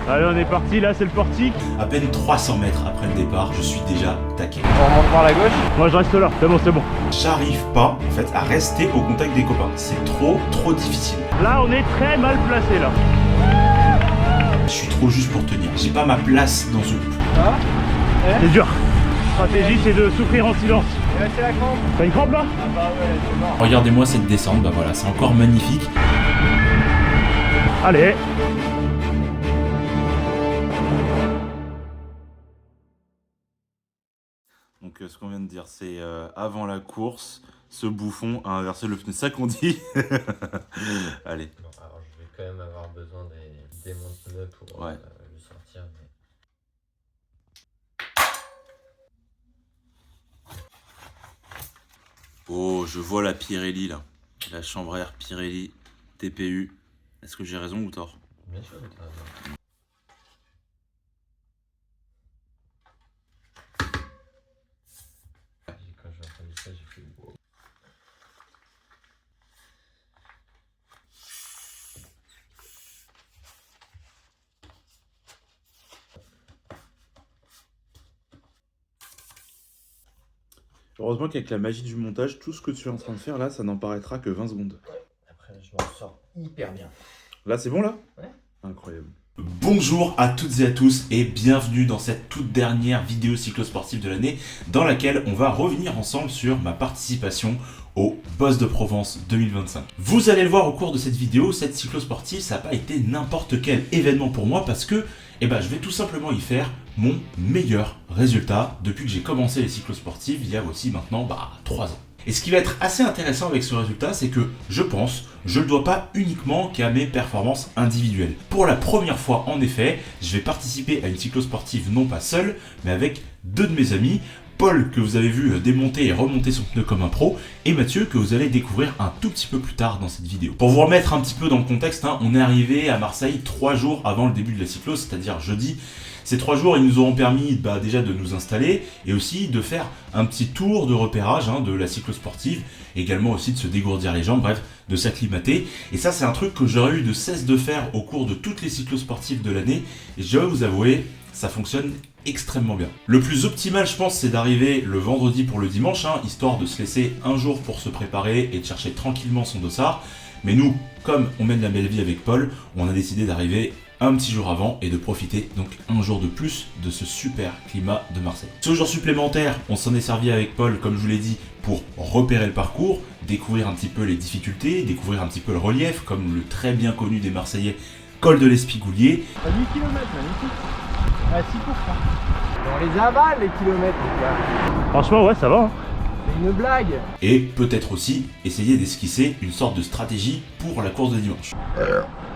Allez, on est parti, là c'est le portique. À peine 300 mètres après le départ, je suis déjà taqué. On remonte par la gauche. Moi je reste là, c'est bon, c'est bon. J'arrive pas en fait à rester au contact des copains. C'est trop difficile. Là on est très mal placé là. Je suis trop juste pour tenir. J'ai pas ma place dans ce groupe. Ah, C'est dur. La stratégie c'est de souffrir en silence. et là c'est la crampe. T'as une crampe là? Ah bah ouais, c'est mort. Regardez-moi cette descente, bah voilà, c'est encore magnifique. Allez. Donc ce qu'on vient de dire, c'est avant la course, ce bouffon a inversé le pneu. C'est ça qu'on dit. Allez. Non, alors je vais quand même avoir besoin des monte-pneus pour Ouais. le sortir. Mais... Oh, je vois la Pirelli là. La chambre à air Pirelli TPU. Est-ce que j'ai raison ou tort? Bien sûr, t'as raison. Quand j'ai entendu ça, j'ai fait wow. Heureusement qu'avec la magie du montage, tout ce que tu es en train de faire là, ça n'en paraîtra que 20 secondes. Après, je m'en sors hyper bien. Là, c'est bon là? Ouais. Incroyable. Bonjour à toutes et à tous et bienvenue dans cette toute dernière vidéo cyclosportive de l'année dans laquelle on va revenir ensemble sur ma participation au Boss de Provence 2025. Vous allez le voir au cours de cette vidéo, cette cyclosportive, ça n'a pas été n'importe quel événement pour moi parce que je vais tout simplement y faire mon meilleur résultat depuis que j'ai commencé les cyclosportives il y a aussi maintenant 3 ans. Et ce qui va être assez intéressant avec ce résultat, c'est que je pense, je ne le dois pas uniquement qu'à mes performances individuelles. Pour la première fois, en effet, je vais participer à une cyclosportive non pas seul, mais avec deux de mes amis. Paul, que vous avez vu démonter et remonter son pneu comme un pro, et Mathieu, que vous allez découvrir un tout petit peu plus tard dans cette vidéo. Pour vous remettre un petit peu dans le contexte, on est arrivé à Marseille 3 jours avant le début de la cyclo, c'est-à-dire jeudi. Ces 3 jours, ils nous auront permis déjà de nous installer et aussi de faire un petit tour de repérage de la cyclosportive, également aussi de se dégourdir les jambes, bref, de s'acclimater. Et ça, c'est un truc que j'aurais eu de cesse de faire au cours de toutes les cyclosportives de l'année, et je dois vous avouer, ça fonctionne extrêmement bien. Le plus optimal, je pense, c'est d'arriver le vendredi pour le dimanche, histoire de se laisser un jour pour se préparer et de chercher tranquillement son dossard. Mais nous, comme on mène la belle vie avec Paul, on a décidé d'arriver un petit jour avant et de profiter donc un jour de plus de ce super climat de Marseille. Ce jour supplémentaire, on s'en est servi avec Paul, comme je vous l'ai dit, pour repérer le parcours, découvrir un petit peu les difficultés, découvrir un petit peu le relief, comme le très bien connu des Marseillais, col de l'Espigoulier. À 8 km, magnifique. À 6 pour ça. On les avale les kilomètres, les gars. Franchement ouais ça va. C'est une blague. Et peut-être aussi essayer d'esquisser une sorte de stratégie pour la course de dimanche.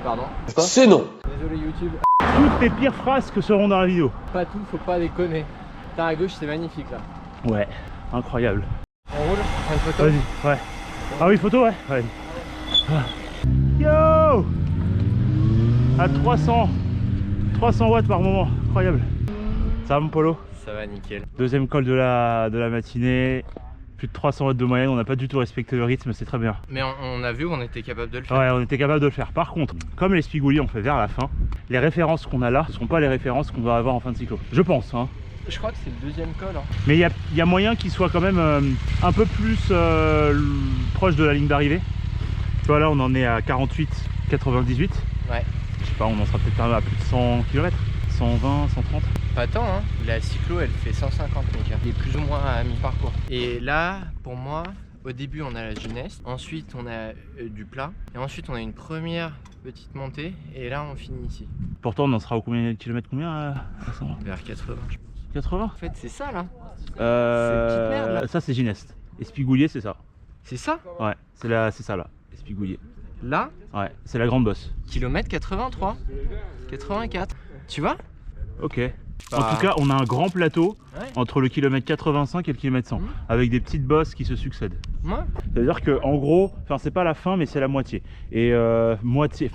Pardon. C'est non. Désolé YouTube. Toutes tes pires phrases que seront dans la vidéo. Pas tout, faut pas déconner. Putain, à gauche, c'est magnifique là. Ouais, incroyable. On roule, on prend une photo. Vas-y, ouais. Ah oui, photo, ouais. Ouais. Yo, à 300 watts par moment, incroyable. Ça va mon Polo? Ça va nickel. Deuxième col de la matinée, plus de 300 watts de moyenne, on n'a pas du tout respecté le rythme, c'est très bien. Mais on a vu, on était capable de le faire. Ouais, on était capable de le faire. Par contre, comme les Spigouliers on fait vers la fin, les références qu'on a là ne sont pas les références qu'on va avoir en fin de cyclo. Je pense, Je crois que c'est le deuxième col. Mais il y a moyen qu'il soit quand même un peu plus proche de la ligne d'arrivée. Tu vois là on en est à 48-98. Ouais. Je sais pas, on en sera peut-être à plus de 100 km, 120, 130. Pas tant, hein. La cyclo, elle fait 150 mètres. Il est plus ou moins à mi-parcours. Et là, pour moi, au début, on a la jeunesse. Ensuite, on a du plat. Et ensuite, on a une première petite montée. Et là, on finit ici. Pourtant on en sera au combien de kilomètres à 100 Vers 80, je pense. 80. En fait, c'est ça, là. C'est petite merde, là. Ça c'est Gineste. Espigoulier c'est ça. C'est ça. Ouais, c'est ça là, Espigoulier. Là, Ouais, c'est la grande bosse. kilomètre 83. 84. Tu vois? Ok. Bah, En tout cas, on a un grand plateau ouais. entre le kilomètre 85 et le kilomètre 100, avec des petites bosses qui se succèdent. Ouais. C'est-à-dire que en gros, enfin c'est pas la fin, mais c'est la moitié. Et moitié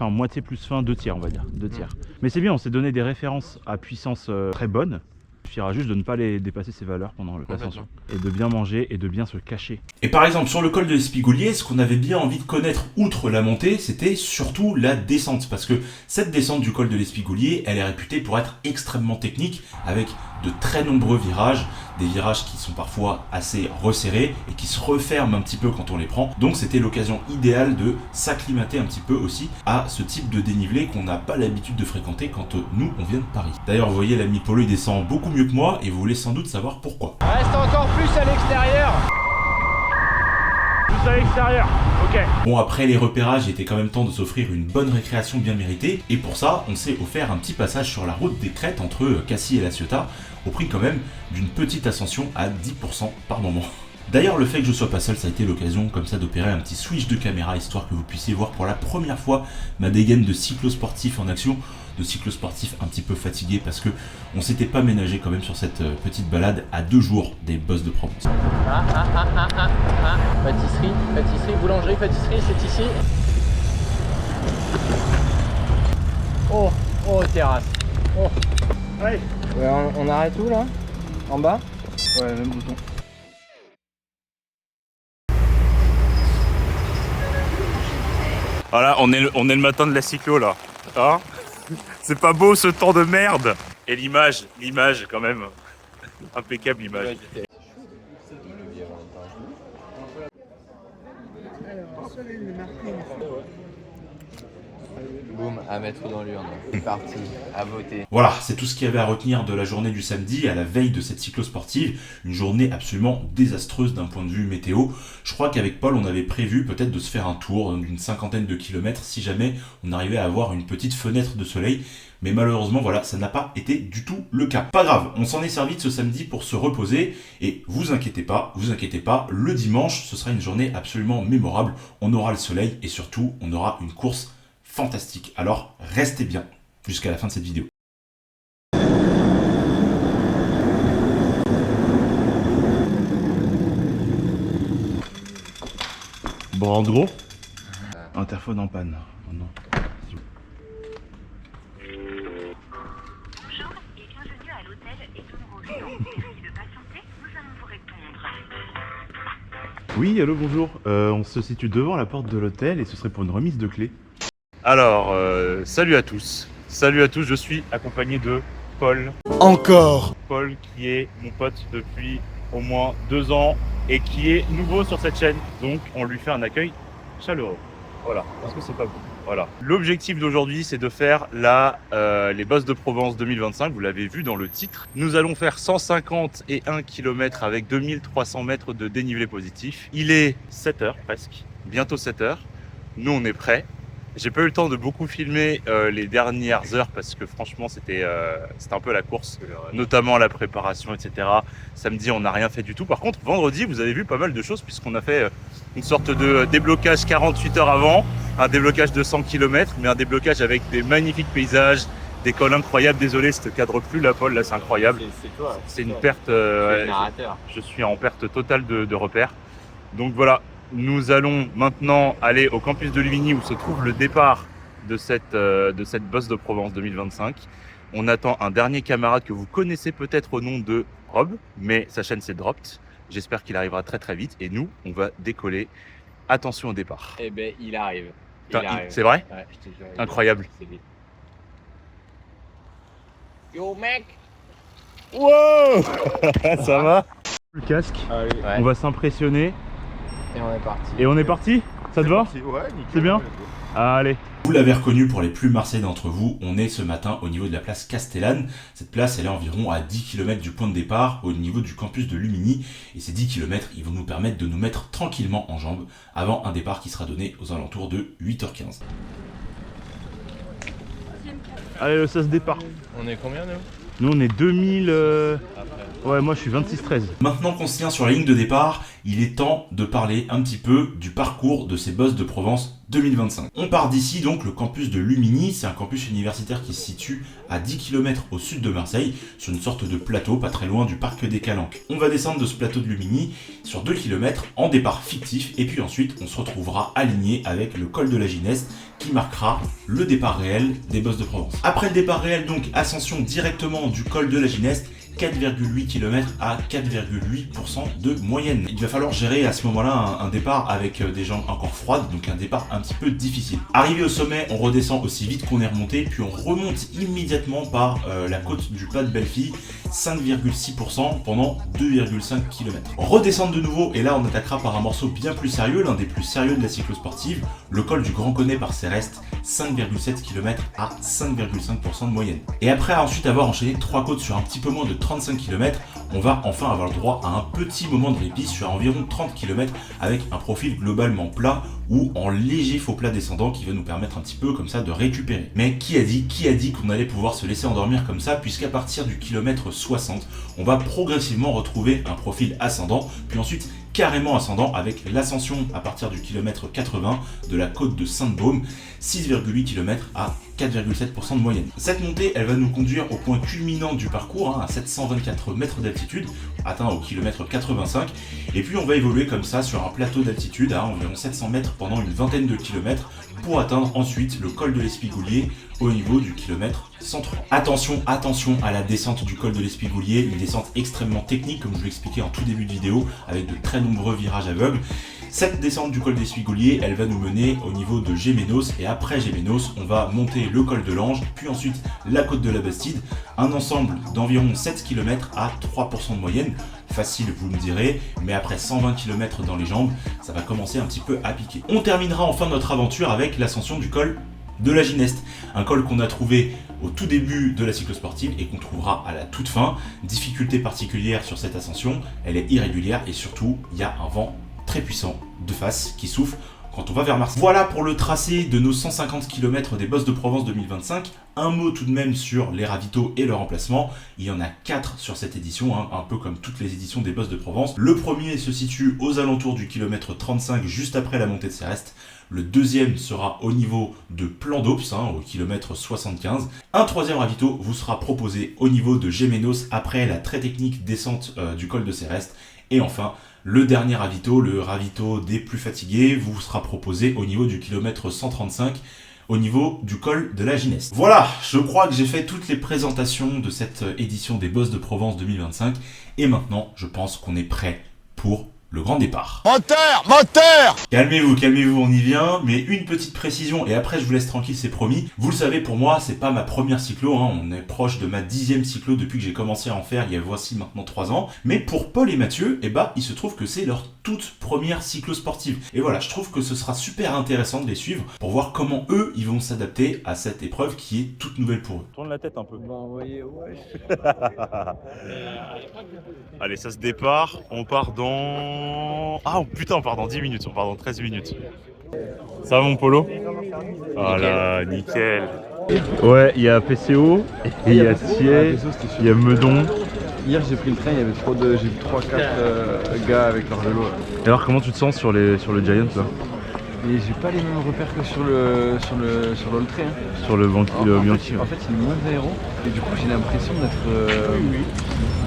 plus fin, 2 tiers on va dire, 2 tiers. Mais c'est bien, on s'est donné des références à puissance très bonnes. Il suffira juste de ne pas les dépasser ces valeurs pendant l'ascension. Et de bien manger et de bien se cacher. Et par exemple, sur le col de l'Espigoulier, ce qu'on avait bien envie de connaître, outre la montée, c'était surtout la descente. Parce que cette descente du col de l'Espigoulier, elle est réputée pour être extrêmement technique, avec de très nombreux virages, des virages qui sont parfois assez resserrés et qui se referment un petit peu quand on les prend. Donc c'était l'occasion idéale de s'acclimater un petit peu aussi à ce type de dénivelé qu'on n'a pas l'habitude de fréquenter quand nous on vient de Paris. D'ailleurs vous voyez, l'ami Polo il descend beaucoup mieux que moi et vous voulez sans doute savoir pourquoi. Reste encore plus à l'extérieur. Plus à l'extérieur, ok. Bon, après les repérages, il était quand même temps de s'offrir une bonne récréation bien méritée, et pour ça, on s'est offert un petit passage sur la route des crêtes entre Cassis et La Ciotat, au prix quand même d'une petite ascension à 10% par moment. D'ailleurs, le fait que je sois pas seul, ça a été l'occasion comme ça d'opérer un petit switch de caméra, histoire que vous puissiez voir pour la première fois ma dégaine de cyclosportif en action, de cyclosportif un petit peu fatigué, parce que on s'était pas ménagé quand même sur cette petite balade à 2 jours des bosses de Provence. Pâtisserie, boulangerie, pâtisserie, c'est ici. Oh, terrasse. Oh. Allez. Ouais, on arrête où là? En bas? Ouais, même bouton. Voilà, on est le matin de la cyclo là. Hein? C'est pas beau ce temps de merde. Et l'image quand même. Impeccable l'image. Boum, à mettre dans l'urne. C'est parti, à voter. Voilà, c'est tout ce qu'il y avait à retenir de la journée du samedi à la veille de cette cyclosportive. Une journée absolument désastreuse d'un point de vue météo. Je crois qu'avec Paul, on avait prévu peut-être de se faire un tour d'une 50aine de kilomètres si jamais on arrivait à avoir une petite fenêtre de soleil. Mais malheureusement, voilà, ça n'a pas été du tout le cas. Pas grave, on s'en est servi de ce samedi pour se reposer. Et vous inquiétez pas, le dimanche, ce sera une journée absolument mémorable. On aura le soleil et surtout, on aura une course fantastique. Alors, restez bien jusqu'à la fin de cette vidéo. Brandegros. Interphone en panne. Oh non. Bonjour et bienvenue à l'hôtel Étoile Roche. Merci de patienter, nous allons vous répondre. Oui, allô, bonjour. On se situe devant la porte de l'hôtel et ce serait pour une remise de clés. Alors, salut à tous, je suis accompagné de Paul. Encore. Paul qui est mon pote depuis au moins 2 ans et qui est nouveau sur cette chaîne, donc on lui fait un accueil chaleureux. Voilà, parce que c'est pas vous. Voilà. L'objectif d'aujourd'hui, c'est de faire les bosses de Provence 2025, vous l'avez vu dans le titre. Nous allons faire 151 km avec 2300 mètres de dénivelé positif. Il est 7h presque, bientôt 7h. Nous, on est prêts. J'ai pas eu le temps de beaucoup filmer les dernières heures parce que franchement c'était un peu la course, notamment la préparation, etc. Samedi on n'a rien fait du tout. Par contre vendredi vous avez vu pas mal de choses puisqu'on a fait une sorte de déblocage 48 heures avant, un déblocage de 100 km, mais un déblocage avec des magnifiques paysages, des cols incroyables. Désolé, ça te cadre plus la Paul, là c'est incroyable. C'est toi. C'est une perte, Le narrateur. je suis en perte totale de repères. Donc voilà. Nous allons maintenant aller au campus de Lumini où se trouve le départ de cette bosse de Provence 2025. On attend un dernier camarade que vous connaissez peut-être au nom de Rob, mais sa chaîne s'est dropped. J'espère qu'il arrivera très très vite et nous, on va décoller. Attention au départ. Eh ben, il arrive. C'est vrai? Ouais, je te jure. Incroyable. C'est lui. Yo mec. Wow. Ça va? Le casque, Allez. Ouais. on va s'impressionner. Et on est parti. Et on est parti? Ça te va? Ouais, nickel. C'est bien? Allez. Vous l'avez reconnu pour les plus marseillais d'entre vous, on est ce matin au niveau de la place Castellane. Cette place, elle est environ à 10 km du point de départ, au niveau du campus de Lumini. Et ces 10 km, ils vont nous permettre de nous mettre tranquillement en jambes avant un départ qui sera donné aux alentours de 8h15. Allez, le sas départ. On est combien nous? Nous, on est 2000... Après. Ouais, moi, je suis 26-13. Maintenant qu'on se tient sur la ligne de départ, il est temps de parler un petit peu du parcours de ces bosses de Provence 2025. On part d'ici donc, le campus de Lumini, c'est un campus universitaire qui se situe à 10 km au sud de Marseille, sur une sorte de plateau pas très loin du parc des Calanques. On va descendre de ce plateau de Lumini sur 2 km en départ fictif, et puis ensuite on se retrouvera aligné avec le col de la Gineste qui marquera le départ réel des bosses de Provence. Après le départ réel donc, ascension directement du col de la Gineste, 4,8 km à 4,8% de moyenne. Il va falloir gérer à ce moment-là un départ avec des jambes encore froides, donc un départ un petit peu difficile. Arrivé au sommet, on redescend aussi vite qu'on est remonté, puis on remonte immédiatement par la côte du Pas de Bellefille, 5,6% pendant 2,5 km. Redescendre de nouveau, et là on attaquera par un morceau bien plus sérieux, l'un des plus sérieux de la cyclosportive, le col du Grand Connet par Céreste, 5,7 km à 5,5% de moyenne. Et après ensuite avoir enchaîné 3 côtes sur un petit peu moins de 35 km, on va enfin avoir le droit à un petit moment de répit sur environ 30 km avec un profil globalement plat ou en léger faux plat descendant qui va nous permettre un petit peu comme ça de récupérer. Mais qui a dit qu'on allait pouvoir se laisser endormir comme ça, puisqu'à partir du kilomètre 60, on va progressivement retrouver un profil ascendant, puis ensuite carrément ascendant avec l'ascension à partir du kilomètre 80 de la côte de Sainte-Baume, 6,8 km à 4,7% de moyenne. Cette montée, elle va nous conduire au point culminant du parcours, à 724 mètres d'altitude, atteint au kilomètre 85, et puis on va évoluer comme ça sur un plateau d'altitude à environ 700 mètres pendant une vingtaine de kilomètres, pour atteindre ensuite le col de l'Espigoulier au niveau du kilomètre 103. Attention à la descente du col de l'Espigoulier, une descente extrêmement technique comme je vous l'expliquais en tout début de vidéo, avec de très nombreux virages aveugles. Cette descente du col d'Espigoulier, elle va nous mener au niveau de Gémenos, et après Gémenos, on va monter le col de l'Ange, puis ensuite la côte de la Bastide, un ensemble d'environ 7 km à 3% de moyenne. Facile, vous me direz, mais après 120 km dans les jambes, ça va commencer un petit peu à piquer. On terminera enfin notre aventure avec l'ascension du col de la Gineste, un col qu'on a trouvé au tout début de la cyclosportive et qu'on trouvera à la toute fin. Difficulté particulière sur cette ascension, elle est irrégulière et surtout, il y a un vent très puissant de face qui souffle quand on va vers Marseille. Voilà pour le tracé de nos 150 km des Bosses de Provence 2025. Un mot tout de même sur les ravitaux et leur emplacement. Il y en a 4 sur cette édition, un peu comme toutes les éditions des Bosses de Provence. Le premier se situe aux alentours du kilomètre 35, juste après la montée de Céreste. Le deuxième sera au niveau de Plan d'Ops, au kilomètre 75. Un troisième ravito vous sera proposé au niveau de Gémenos après la très technique descente du col de Céreste. Et enfin, le dernier ravito, le ravito des plus fatigués, vous sera proposé au niveau du kilomètre 135, au niveau du col de la Gineste. Voilà, je crois que j'ai fait toutes les présentations de cette édition des Bosses de Provence 2025. Et maintenant, je pense qu'on est prêt pour le grand départ. Moteur! Calmez-vous, on y vient, mais une petite précision, et après je vous laisse tranquille, c'est promis. Vous le savez, pour moi, c'est pas ma première cyclo, on est proche de ma 10e cyclo depuis que j'ai commencé à en faire il y a voici maintenant 3 ans. Mais pour Paul et Mathieu, il se trouve que c'est leur toute première cyclo sportive. Et voilà, je trouve que ce sera super intéressant de les suivre pour voir comment eux, ils vont s'adapter à cette épreuve qui est toute nouvelle pour eux. Tourne la tête un peu. Ouais. Allez, ça se départ. On part dans... Ah putain, on part dans 10 minutes. On part dans 13 minutes. Ça va mon Polo? Voilà, nickel. Ouais, il y a PCO, il y a Thiers, il y a Meudon. Hier j'ai pris le train, il y avait j'ai vu 3-4 gars avec leur vélo. Et alors comment tu te sens sur le Giant là? Et j'ai pas les mêmes repères que sur l'Oltré. Sur le Bianchi. En fait il est moins aéro et du coup j'ai l'impression d'être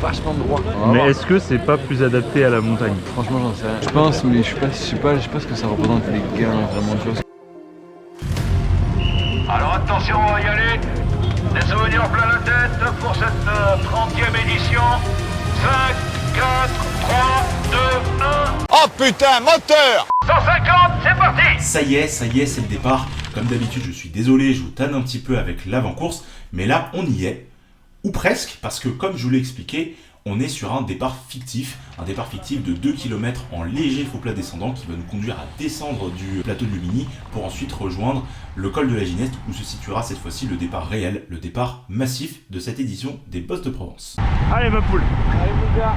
vachement droit. Mais est-ce que c'est pas plus adapté à la montagne? Franchement j'en sais rien. Je pense, mais je sais pas ce que ça représente les gains vraiment de choses. Alors attention, on va y aller. Des souvenirs plein la tête pour cette 30e édition. 5, 4, 3, 2, 1. Oh putain, moteur! 150, c'est parti! Ça y est, c'est le départ. Comme d'habitude, je suis désolé, je vous tanne un petit peu avec l'avant-course, mais là, on y est. Ou presque, parce que comme je vous l'ai expliqué, on est sur un départ fictif de 2 km en léger faux plat descendant qui va nous conduire à descendre du plateau de Lumini pour ensuite rejoindre le col de la Gineste où se situera cette fois-ci le départ réel, le départ massif de cette édition des Bosses de Provence. Allez ma poule! Allez mon gars!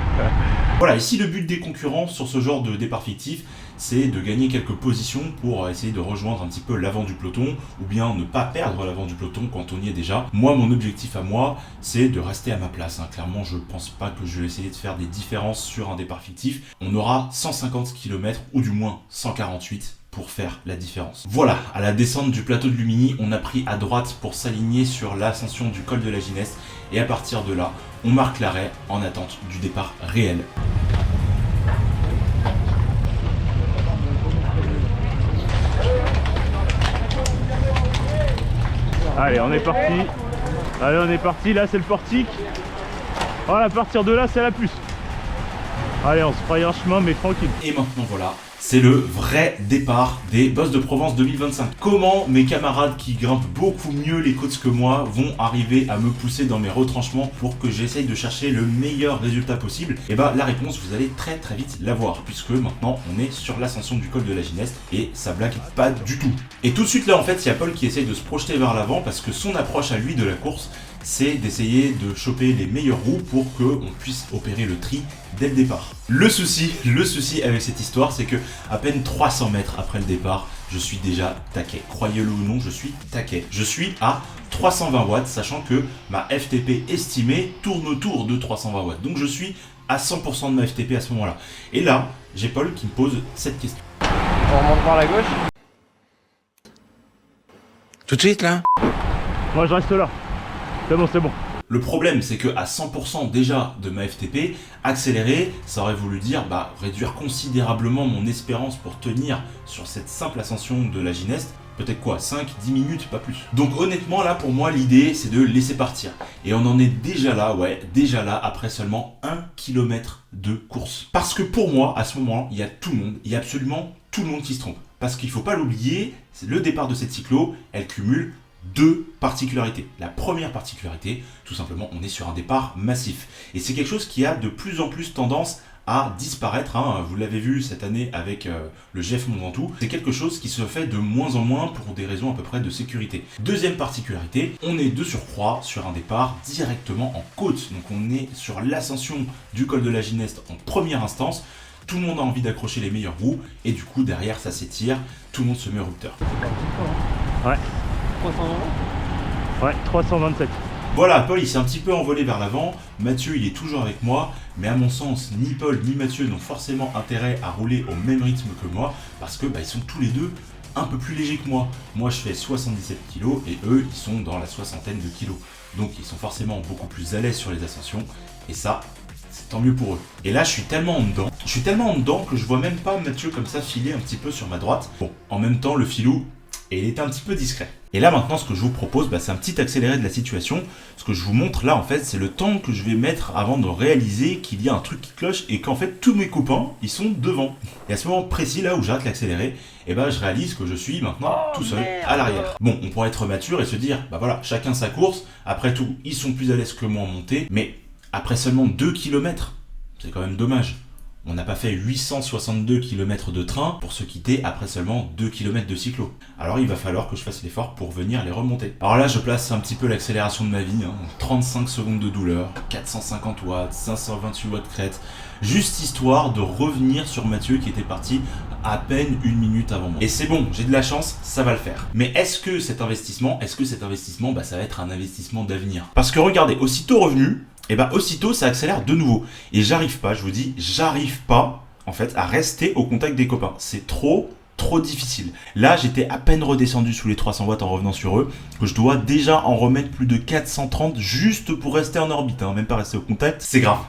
Voilà, ici le but des concurrents sur ce genre de départ fictif, c'est de gagner quelques positions pour essayer de rejoindre un petit peu l'avant du peloton ou bien ne pas perdre l'avant du peloton quand on y est déjà. Moi, mon objectif à moi, c'est de rester à ma place. Clairement, je pense pas que je vais essayer de faire des différences sur un départ fictif. On aura 150 km ou du moins 148 pour faire la différence. Voilà, à la descente du plateau de Lumini, on a pris à droite pour s'aligner sur l'ascension du col de la Gineste et à partir de là, on marque l'arrêt en attente du départ réel. Allez, on est parti. Là c'est le portique. Voilà, à partir de là, c'est la puce. Allez, on se fraye un chemin, mais tranquille. Et maintenant voilà, c'est le vrai départ des Bosses de Provence 2025. Comment mes camarades qui grimpent beaucoup mieux les côtes que moi vont arriver à me pousser dans mes retranchements pour que j'essaye de chercher le meilleur résultat possible? Et bah la réponse, vous allez très très vite la voir, puisque maintenant on est sur l'ascension du col de la Gineste et ça blague pas du tout. Et tout de suite là en fait, il y a Paul qui essaye de se projeter vers l'avant parce que son approche à lui de la course, c'est d'essayer de choper les meilleures roues pour qu'on puisse opérer le tri dès le départ. Le souci avec cette histoire, c'est que à peine 300 mètres après le départ, je suis déjà taquet. Croyez-le ou non, je suis taquet. Je suis à 320 watts, sachant que ma FTP estimée tourne autour de 320 watts. Donc je suis à 100% de ma FTP à ce moment-là. Et là, j'ai Paul qui me pose cette question. On remonte par la gauche. Tout de suite là? Moi, je reste là. C'est bon, c'est bon. Le problème, c'est que à 100% déjà de ma FTP, accélérer, ça aurait voulu dire réduire considérablement mon espérance pour tenir sur cette simple ascension de la Gineste. Peut-être quoi, 5-10 minutes, pas plus. Donc honnêtement, là, pour moi, l'idée, c'est de laisser partir. Et on en est déjà là, après seulement 1 km de course. Parce que pour moi, à ce moment, il y a tout le monde, il y a absolument tout le monde qui se trompe. Parce qu'il ne faut pas l'oublier, c'est le départ de cette cyclo, elle cumule 2 particularités. La première particularité, tout simplement, on est sur un départ massif. Et c'est quelque chose qui a de plus en plus tendance à disparaître. Vous l'avez vu cette année avec le GF Mont Ventoux. C'est quelque chose qui se fait de moins en moins pour des raisons à peu près de sécurité. Deuxième particularité, on est de surcroît sur un départ directement en côte. Donc on est sur l'ascension du col de la Gineste en première instance. Tout le monde a envie d'accrocher les meilleures roues. Et du coup, derrière, ça s'étire. Tout le monde se met au rupteur. Ouais. 320. Ouais, 327. Voilà, Paul il s'est un petit peu envolé vers l'avant, Mathieu il est toujours avec moi, mais à mon sens, ni Paul ni Mathieu n'ont forcément intérêt à rouler au même rythme que moi, parce que ils sont tous les deux un peu plus légers que moi. Moi je fais 77 kg et eux ils sont dans la soixantaine de kilos. Donc ils sont forcément beaucoup plus à l'aise sur les ascensions, et ça, c'est tant mieux pour eux. Et là je suis tellement en dedans que je vois même pas Mathieu comme ça filer un petit peu sur ma droite. Bon, en même temps le filou, et il est un petit peu discret. Et là maintenant ce que je vous propose, c'est un petit accéléré de la situation. Ce que je vous montre là en fait, c'est le temps que je vais mettre avant de réaliser qu'il y a un truc qui cloche et qu'en fait tous mes copains, ils sont devant. Et à ce moment précis là où j'arrête l'accéléré, je réalise que je suis maintenant tout seul à l'arrière. Bon, on pourrait être mature et se dire, voilà, chacun sa course. Après tout, ils sont plus à l'aise que moi en montée. Mais après seulement 2 km, c'est quand même dommage. On n'a pas fait 862 km de train pour se quitter après seulement 2 km de cyclo. Alors il va falloir que je fasse l'effort pour venir les remonter. Alors là je place un petit peu l'accélération de ma vie, 35 secondes de douleur, 450 watts, 528 watts crête, juste histoire de revenir sur Mathieu qui était parti à peine 1 minute avant moi. Et c'est bon, j'ai de la chance, ça va le faire. Mais est-ce que cet investissement, ça va être un investissement d'avenir? Parce que regardez, aussitôt revenu, aussitôt ça accélère de nouveau. Et j'arrive pas en fait à rester au contact des copains. C'est trop difficile. Là j'étais à peine redescendu sous les 300 watts en revenant sur eux, que je dois déjà en remettre plus de 430 juste pour rester en orbite, même pas rester au contact. C'est grave.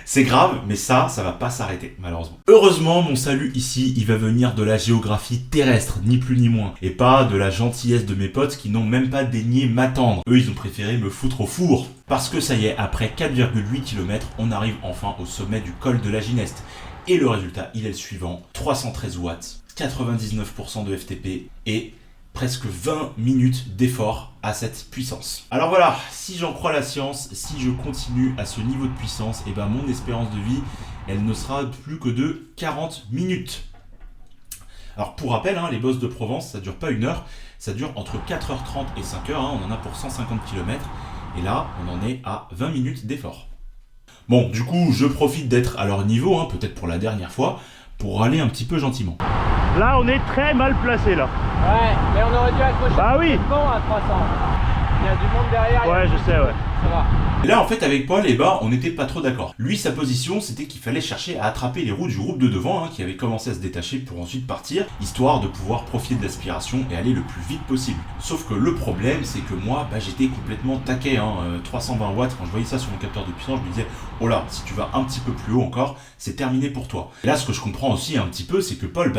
C'est grave, mais ça va pas s'arrêter, malheureusement. Heureusement, mon salut ici, il va venir de la géographie terrestre, ni plus ni moins. Et pas de la gentillesse de mes potes qui n'ont même pas daigné m'attendre. Eux, ils ont préféré me foutre au four. Parce que ça y est, après 4,8 km, on arrive enfin au sommet du col de la Gineste. Et le résultat, il est le suivant. 313 watts, 99% de FTP et presque 20 minutes d'effort à cette puissance. Alors voilà, si j'en crois la science, si je continue à ce niveau de puissance, mon espérance de vie, elle ne sera plus que de 40 minutes. Alors pour rappel, les Bosses de Provence, ça dure pas 1 heure, ça dure entre 4h30 et 5h, on en a pour 150 km, et là, on en est à 20 minutes d'effort. Bon, du coup, je profite d'être à leur niveau, peut-être pour la dernière fois, pour aller un petit peu gentiment. Là, on est très mal placé là. Ouais, mais on aurait dû accrocher bon à 300. Il y a du monde derrière. Ouais, je sais, ouais. Ça va. Et là, en fait, avec Paul, on n'était pas trop d'accord. Lui, sa position, c'était qu'il fallait chercher à attraper les roues du groupe de devant, qui avait commencé à se détacher pour ensuite partir, histoire de pouvoir profiter de l'aspiration et aller le plus vite possible. Sauf que le problème, c'est que moi, j'étais complètement taquet, 320 watts, quand je voyais ça sur mon capteur de puissance, je me disais, oh là, si tu vas un petit peu plus haut encore, c'est terminé pour toi. Et là, ce que je comprends aussi un petit peu, c'est que Paul,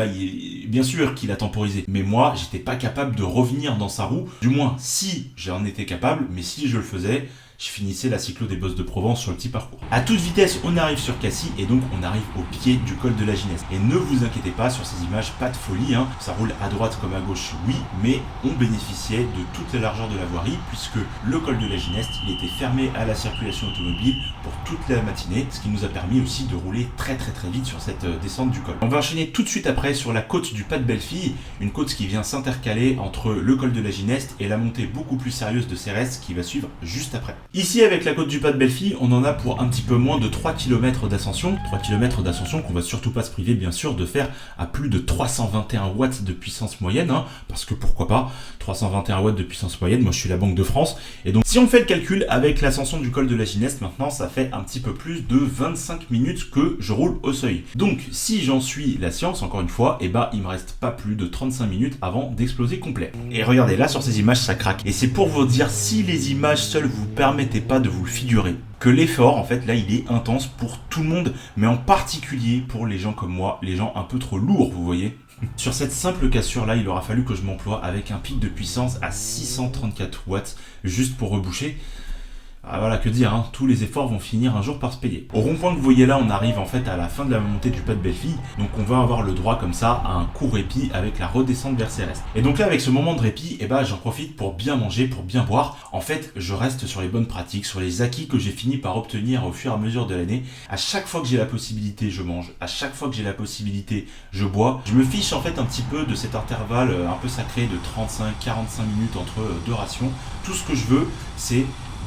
bien sûr qu'il a temporisé, mais moi, j'étais pas capable de revenir dans sa roue, du moins si j'en étais capable, mais si je le faisais, je finissais la cyclo des Bosses de Provence sur le petit parcours. À toute vitesse, on arrive sur Cassis et donc on arrive au pied du col de la Gineste. Et ne vous inquiétez pas, sur ces images, pas de folie, hein. Ça roule à droite comme à gauche, oui, mais on bénéficiait de toute la largeur de la voirie puisque le col de la Gineste, il était fermé à la circulation automobile pour toute la matinée, ce qui nous a permis aussi de rouler très vite sur cette descente du col. On va enchaîner tout de suite après sur la côte du Pas de Bellefille, une côte qui vient s'intercaler entre le col de la Gineste et la montée beaucoup plus sérieuse de Cérès qui va suivre juste après. Ici, avec la côte du Pas de Bellefille, on en a pour un petit peu moins de 3 km d'ascension. 3 km d'ascension qu'on va surtout pas se priver, bien sûr, de faire à plus de 321 watts de puissance moyenne, hein, parce que pourquoi pas, 321 watts de puissance moyenne, moi je suis la Banque de France. Et donc, si on fait le calcul avec l'ascension du col de la Gineste, maintenant, ça fait un petit peu plus de 25 minutes que je roule au seuil. Donc, si j'en suis la science, encore une fois, eh ben, il me reste pas plus de 35 minutes avant d'exploser complet. Et regardez, là, sur ces images, ça craque. Et c'est pour vous dire, si les images seules vous permettaient pas de vous le figurer, que l'effort, en fait, là, il est intense pour tout le monde, mais en particulier pour les gens comme moi, les gens un peu trop lourds, vous voyez. Sur cette simple cassure-là, il aura fallu que je m'emploie avec un pic de puissance à 634 watts, juste pour reboucher. Ah, voilà, que dire, hein, tous les efforts vont finir un jour par se payer. Au rond-point que vous voyez là, on arrive en fait à la fin de la montée du Pas de Bellefille, donc on va avoir le droit comme ça à un court répit avec la redescente vers Cérès. Et donc là, avec ce moment de répit, eh ben, j'en profite pour bien manger, pour bien boire. En fait, je reste sur les bonnes pratiques, sur les acquis que j'ai fini par obtenir au fur et à mesure de l'année. À chaque fois que j'ai la possibilité, je mange. À chaque fois que j'ai la possibilité, je bois. Je me fiche en fait un petit peu de cet intervalle un peu sacré de 35-45 minutes entre deux rations. Tout ce que je veux, c'est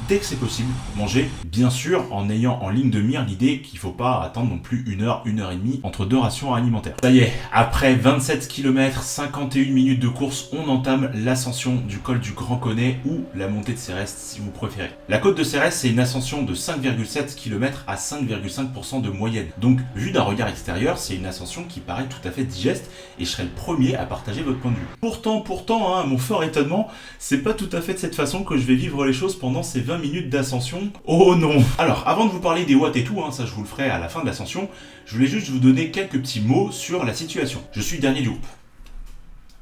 dès que c'est possible, manger, bien sûr, en ayant en ligne de mire l'idée qu'il ne faut pas attendre non plus 1 heure, 1 heure et demie entre deux rations alimentaires. Ça y est, après 27 km, 51 minutes de course, on entame l'ascension du col du Grand Connet ou la montée de Cérès si vous préférez. La côte de Cérès, c'est une ascension de 5,7 km à 5,5% de moyenne. Donc, vu d'un regard extérieur, c'est une ascension qui paraît tout à fait digeste et je serai le premier à partager votre point de vue. Pourtant, hein, mon fort étonnement, c'est pas tout à fait de cette façon que je vais vivre les choses pendant ces 20 minutes d'ascension. Oh non! Alors, avant de vous parler des watts et tout, hein, ça je vous le ferai à la fin de l'ascension, je voulais juste vous donner quelques petits mots sur la situation. Je suis dernier du groupe.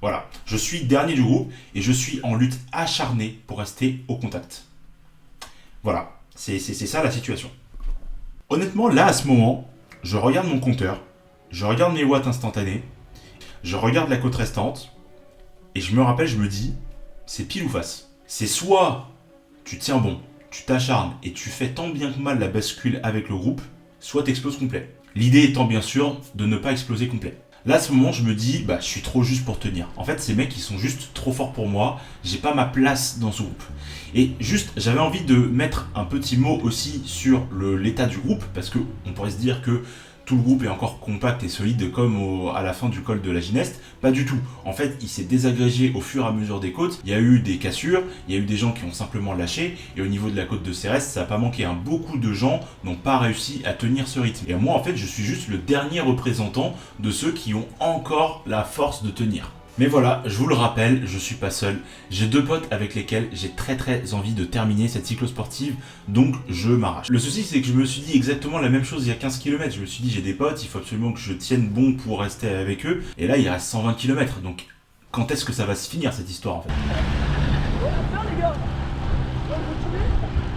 Voilà, je suis dernier du groupe et je suis en lutte acharnée pour rester au contact. Voilà, c'est ça la situation. Honnêtement, là, à ce moment, je regarde mon compteur, je regarde mes watts instantanés, je regarde la côte restante et je me rappelle, je me dis, c'est pile ou face. C'est soit tu tiens bon, tu t'acharnes et tu fais tant bien que mal la bascule avec le groupe, soit t'exploses complet. L'idée étant bien sûr de ne pas exploser complet. Là, à ce moment, je me dis, je suis trop juste pour tenir. En fait, ces mecs, ils sont juste trop forts pour moi. J'ai pas ma place dans ce groupe. Et juste, j'avais envie de mettre un petit mot aussi sur l'état du groupe, parce que on pourrait se dire que tout le groupe est encore compact et solide comme à la fin du col de la Gineste. Pas du tout. En fait, il s'est désagrégé au fur et à mesure des côtes. Il y a eu des cassures, il y a eu des gens qui ont simplement lâché. Et au niveau de la côte de Cérès, ça n'a pas manqué. Beaucoup de gens n'ont pas réussi à tenir ce rythme. Et moi, en fait, je suis juste le dernier représentant de ceux qui ont encore la force de tenir. Mais voilà, je vous le rappelle, je suis pas seul. J'ai 2 potes avec lesquels j'ai très envie de terminer cette cyclosportive, donc je m'arrache. Le souci, c'est que je me suis dit exactement la même chose il y a 15 km. Je me suis dit, j'ai des potes, il faut absolument que je tienne bon pour rester avec eux. Et là, il reste 120 km, donc quand est-ce que ça va se finir cette histoire en fait ?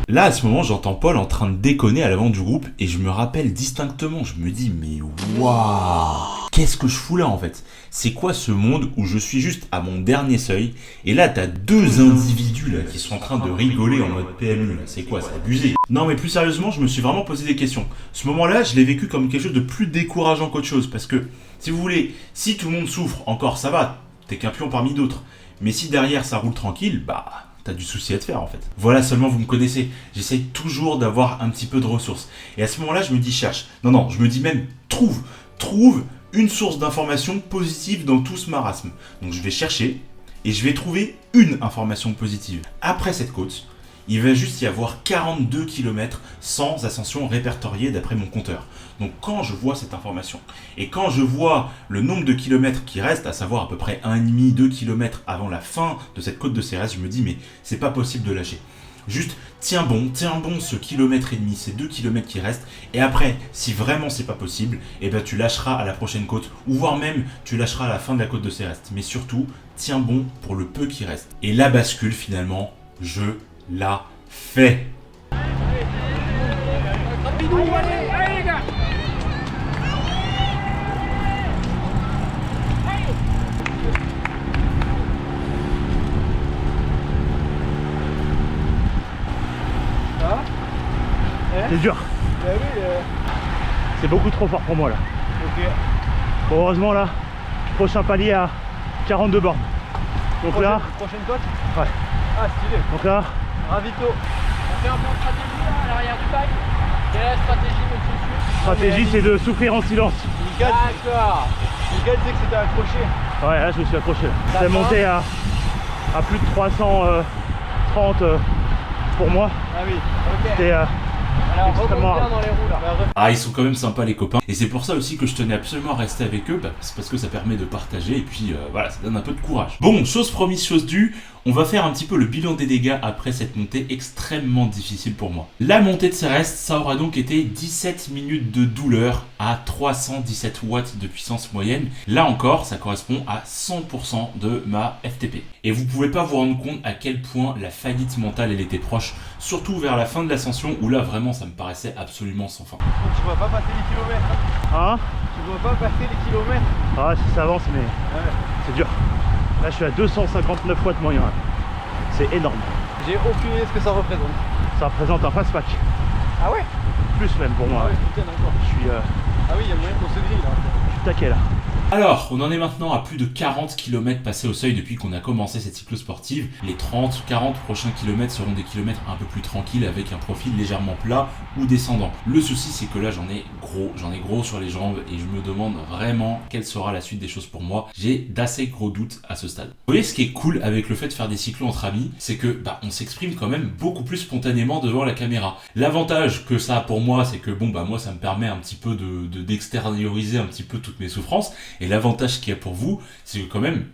Là, à ce moment, j'entends Paul en train de déconner à l'avant du groupe et je me rappelle distinctement, je me dis, mais waouh, qu'est-ce que je fous là en fait ? C'est quoi ce monde où je suis juste à mon dernier seuil et là, t'as 2 individus là qui sont en train de rigoler en mode PMU, là. C'est quoi, c'est abusé ? Non, mais plus sérieusement, je me suis vraiment posé des questions. Ce moment-là, je l'ai vécu comme quelque chose de plus décourageant qu'autre chose parce que, si vous voulez, si tout le monde souffre, encore ça va, t'es qu'un pion parmi d'autres. Mais si derrière ça roule tranquille, t'as du souci à te faire en fait. Voilà, seulement vous me connaissez, j'essaye toujours d'avoir un petit peu de ressources. Et à ce moment-là, je me dis cherche. Non, je me dis même trouve une source d'information positive dans tout ce marasme. Donc je vais chercher et je vais trouver une information positive. Après cette côte, il va juste y avoir 42 km sans ascension répertoriée d'après mon compteur. Donc quand je vois cette information et quand je vois le nombre de kilomètres qui restent, à savoir à peu près 1,5-2 km avant la fin de cette côte de Cérès, je me dis mais c'est pas possible de lâcher. Juste tiens bon ce kilomètre et demi, ces 2 km qui restent et après si vraiment c'est pas possible, tu lâcheras à la prochaine côte ou voire même tu lâcheras à la fin de la côte de Cérès. Mais surtout tiens bon pour le peu qui reste. Et la bascule finalement, je l'a fait. bidou, allez les gars. Ça va? C'est dur. Bah oui, C'est beaucoup trop fort pour moi là. ok. Bon, heureusement là, prochain palier à 42 bornes. Donc là, Prochaine côte? ouais. Ah, stylé. Donc là, Ravito. On fait un plan de stratégie là, à l'arrière du bike. Quelle est la stratégie, monsieur? stratégie c'est de souffrir en silence. Nickel. D'accord. Nickel, c'est que c'était accroché. Ouais, là je me suis accroché. Ça C'est va monté à plus de 330 pour moi. Ah oui, ok. C'était Alors, extrêmement remonte bien dans les roues là. Ah, ils sont quand même sympas les copains. Et c'est pour ça aussi que je tenais absolument à rester avec eux, c'est parce que ça permet de partager et puis voilà, ça donne un peu de courage. Bon, chose promise, chose due, on va faire un petit peu le bilan des dégâts après cette montée extrêmement difficile pour moi. La montée de Céreste, ça aura donc été 17 minutes de douleur à 317 watts de puissance moyenne. Là encore, ça correspond à 100% de ma FTP. Et vous pouvez pas vous rendre compte à quel point la faillite mentale elle était proche, surtout vers la fin de l'ascension où là vraiment ça me paraissait absolument sans fin. Donc, tu vois pas passer les kilomètres. hein. Tu vois pas passer les kilomètres. Ah, ça avance, mais Ouais. c'est dur. Là, je suis à 259 watts moyen. C'est énorme. J'ai aucune idée de ce que ça représente. Ça représente un fast-pack. Ah ouais? Plus même pour moi. Ah ouais, putain, d'accord. Je suis Ah oui, il y a moyen qu'on se grille là. taquet là. Alors, on en est maintenant à plus de 40 km passés au seuil depuis qu'on a commencé cette cyclosportive. Les 30-40 prochains kilomètres seront des kilomètres un peu plus tranquilles avec un profil légèrement plat ou descendant. Le souci c'est que là j'en ai gros sur les jambes et je me demande vraiment quelle sera la suite des choses pour moi. J'ai d'assez gros doutes à ce stade. Vous voyez ce qui est cool avec le fait de faire des cyclos entre amis, c'est que on s'exprime quand même beaucoup plus spontanément devant la caméra. L'avantage que ça a pour moi, c'est que moi ça me permet un petit peu d'extérioriser un petit peu toutes mes souffrances. Et l'avantage qu'il y a pour vous, c'est que quand même,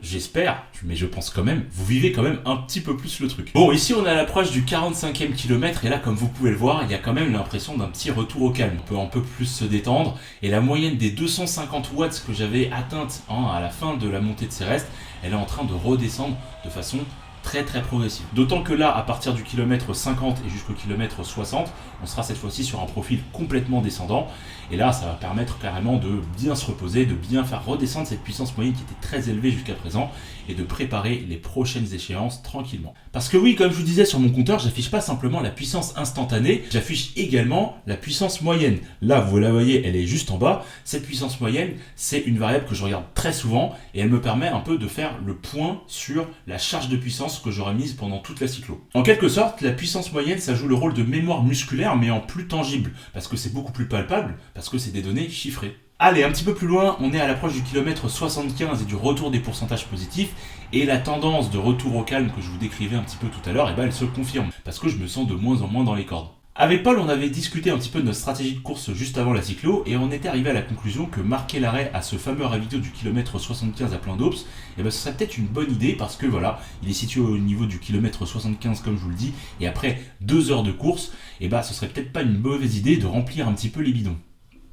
j'espère, mais je pense quand même, vous vivez quand même un petit peu plus le truc. Bon, ici on est à l'approche du 45e kilomètre et là, comme vous pouvez le voir, il y a quand même l'impression d'un petit retour au calme. On peut un peu plus se détendre et la moyenne des 250 watts que j'avais atteinte à la fin de la montée de Céreste, elle est en train de redescendre de façon très progressive. D'autant que là, à partir du kilomètre 50 et jusqu'au kilomètre 60, on sera cette fois-ci sur un profil complètement descendant. Et là, ça va permettre carrément de bien se reposer, de bien faire redescendre cette puissance moyenne qui était très élevée jusqu'à présent et de préparer les prochaines échéances tranquillement. Parce que oui, comme je vous disais sur mon compteur, j'affiche pas simplement la puissance instantanée, j'affiche également la puissance moyenne. Là, vous la voyez, elle est juste en bas. Cette puissance moyenne, c'est une variable que je regarde très souvent et elle me permet un peu de faire le point sur la charge de puissance que j'aurai mise pendant toute la cyclo. En quelque sorte, la puissance moyenne, ça joue le rôle de mémoire musculaire mais en plus tangible parce que c'est beaucoup plus palpable, parce que c'est des données chiffrées. Allez, un petit peu plus loin, on est à l'approche du kilomètre 75 et du retour des pourcentages positifs et la tendance de retour au calme que je vous décrivais un petit peu tout à l'heure, elle se confirme parce que je me sens de moins en moins dans les cordes. Avec Paul, on avait discuté un petit peu de notre stratégie de course juste avant la cyclo et on était arrivé à la conclusion que marquer l'arrêt à ce fameux ravito du kilomètre 75 à plein d'Ops, ce serait peut-être une bonne idée parce que voilà, il est situé au niveau du kilomètre 75 comme je vous le dis et après 2 heures de course, ce serait peut-être pas une mauvaise idée de remplir un petit peu les bidons.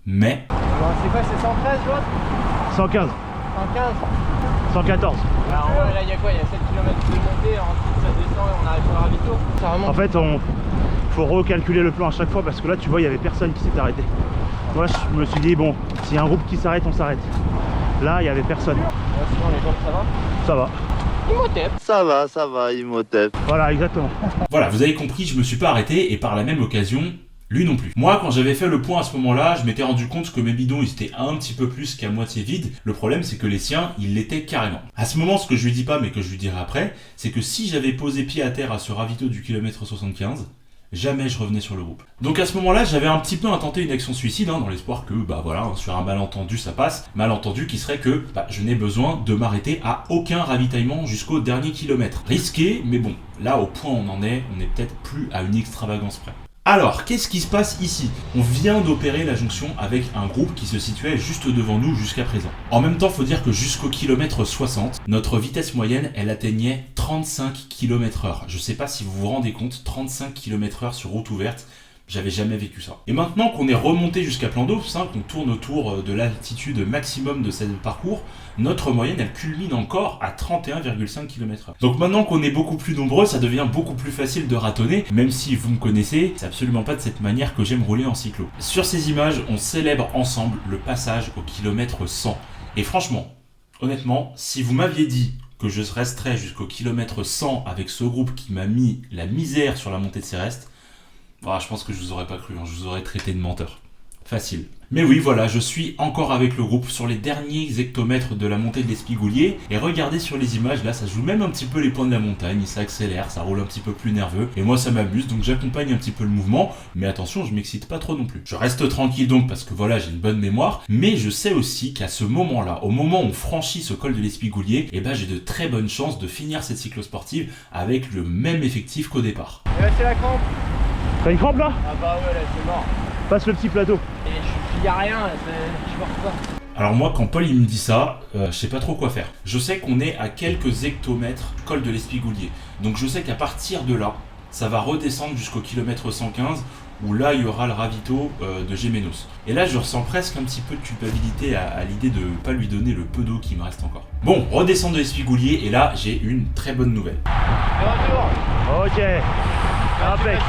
Mais... Alors, c'est quoi, c'est 113 l'autre? 115, 115. 114. Alors, là, il y a quoi? Il y a 7 km de montée, ensuite ça descend et on arrive sur le ravito. Ça remonte. En fait, faut recalculer le plan à chaque fois parce que là, tu vois, il y avait personne qui s'est arrêté. Moi, je me suis dit, bon, s'il y a un groupe qui s'arrête, on s'arrête. Là, il y avait personne. Sinon, les jambes, ça va? Ça va. Imhotep. Ça va, Imhotep. Voilà, exactement. Voilà, vous avez compris, je me suis pas arrêté et par la même occasion, lui non plus. Moi, quand j'avais fait le point à ce moment-là, je m'étais rendu compte que mes bidons, ils étaient un petit peu plus qu'à moitié vides. Le problème, c'est que les siens, ils l'étaient carrément. À ce moment, ce que je lui dis pas, mais que je lui dirai après, c'est que si j'avais posé pied à terre à ce ravito du kilomètre 75, jamais je revenais sur le groupe. Donc à ce moment-là, j'avais un petit peu intenté une action suicide, dans l'espoir que, sur un malentendu, ça passe. Malentendu qui serait que, je n'ai besoin de m'arrêter à aucun ravitaillement jusqu'au dernier kilomètre. Risqué, mais bon, là, au point où on en est, on n'est peut-être plus à une extravagance près. Alors, qu'est-ce qui se passe ici? On vient d'opérer la jonction avec un groupe qui se situait juste devant nous jusqu'à présent. En même temps, faut dire que jusqu'au kilomètre 60, notre vitesse moyenne, elle atteignait 35 km/h. Je sais pas si vous vous rendez compte, 35 km/h sur route ouverte, J'avais jamais vécu ça. Et maintenant qu'on est remonté jusqu'à Plan d'Aube, qu'on tourne autour de l'altitude maximum de ce parcours, notre moyenne elle culmine encore à 31,5 km/h. Donc maintenant qu'on est beaucoup plus nombreux, ça devient beaucoup plus facile de ratonner, même si vous me connaissez, c'est absolument pas de cette manière que j'aime rouler en cyclo. Sur ces images, on célèbre ensemble le passage au kilomètre 100. Et franchement, honnêtement, si vous m'aviez dit que je resterais jusqu'au kilomètre 100 avec ce groupe qui m'a mis la misère sur la montée de Céreste, je pense que je vous aurais pas cru, je vous aurais traité de menteur. Facile. Mais oui, voilà, je suis encore avec le groupe sur les derniers hectomètres de la montée de l'Espigoulier. Et regardez sur les images, là, ça joue même un petit peu les points de la montagne. Ça accélère, ça roule un petit peu plus nerveux. Et moi, ça m'amuse, donc j'accompagne un petit peu le mouvement. Mais attention, je m'excite pas trop non plus. Je reste tranquille donc, parce que voilà, j'ai une bonne mémoire. Mais je sais aussi qu'à ce moment-là, au moment où on franchit ce col de l'Espigoulier, j'ai de très bonnes chances de finir cette cyclosportive avec le même effectif qu'au départ. Et là, c'est la crampe. T'as une crampe là? Ah bah ouais, là, c'est mort. Passe le petit plateau. Et y a rien, là, je porte pas. Alors moi, quand Paul il me dit ça, je sais pas trop quoi faire. Je sais qu'on est à quelques hectomètres du col de l'Espigoulier. Donc je sais qu'à partir de là, ça va redescendre jusqu'au kilomètre 115, où là il y aura le ravito de Gémenos. Et là je ressens presque un petit peu de culpabilité à l'idée de pas lui donner le peu d'eau qui me reste encore. Bon, redescendre de l'Espigoulier, et là j'ai une très bonne nouvelle. Ok. Impec.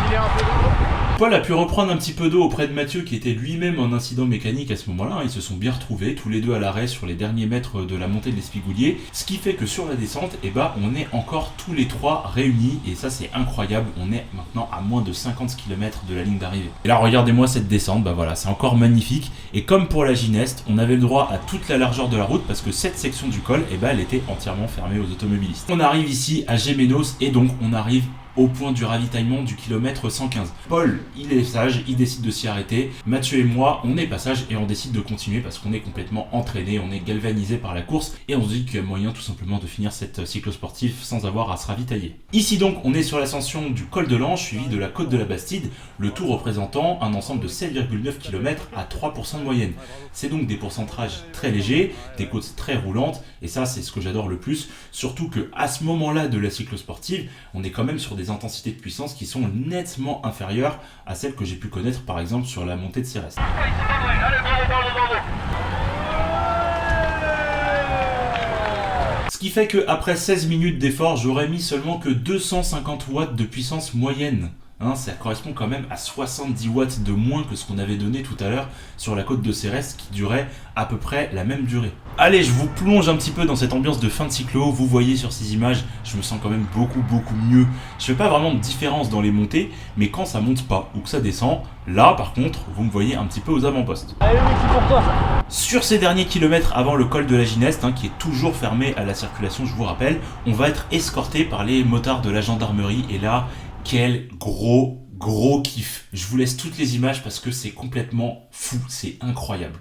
Paul a pu reprendre un petit peu d'eau auprès de Mathieu qui était lui-même en incident mécanique à ce moment-là. Ils se sont bien retrouvés tous les deux à l'arrêt sur les derniers mètres de la montée de l'Espigoulier. Ce qui fait que sur la descente, on est encore tous les trois réunis et ça c'est incroyable. On est maintenant à moins de 50 km de la ligne d'arrivée. Et là regardez-moi cette descente, voilà, c'est encore magnifique. Et comme pour la Gineste, on avait le droit à toute la largeur de la route parce que cette section du col, elle était entièrement fermée aux automobilistes. On arrive ici à Gémenos et donc on arrive au point du ravitaillement du kilomètre 115. Paul, il est sage, il décide de s'y arrêter. Mathieu et moi, on est pas sages et on décide de continuer parce qu'on est complètement entraîné, on est galvanisé par la course et on se dit qu'il y a moyen tout simplement de finir cette cyclosportive sans avoir à se ravitailler. Ici donc, on est sur l'ascension du col de l'Anche suivi de la côte de la Bastide, le tout représentant un ensemble de 7,9 km à 3% de moyenne. C'est donc des pourcentages très légers, des côtes très roulantes et ça c'est ce que j'adore le plus, surtout que à ce moment-là de la cyclosportive, on est quand même sur des intensités de puissance qui sont nettement inférieures à celles que j'ai pu connaître par exemple sur la montée de Céreste. Ce qui fait qu'après 16 minutes d'effort, j'aurais mis seulement que 250 watts de puissance moyenne. Ça correspond quand même à 70 watts de moins que ce qu'on avait donné tout à l'heure sur la côte de Céreste qui durait à peu près la même durée. Allez, je vous plonge un petit peu dans cette ambiance de fin de cyclo. Vous voyez sur ces images, je me sens quand même beaucoup mieux. Je fais pas vraiment de différence dans les montées, mais quand ça monte pas ou que ça descend, là par contre, vous me voyez un petit peu aux avant-postes. Allez, oui, c'est pour toi ça. Sur ces derniers kilomètres avant le col de la Gineste, qui est toujours fermé à la circulation, je vous rappelle, on va être escorté par les motards de la gendarmerie et là, quel gros kiff. Je vous laisse toutes les images parce que c'est complètement fou, c'est incroyable.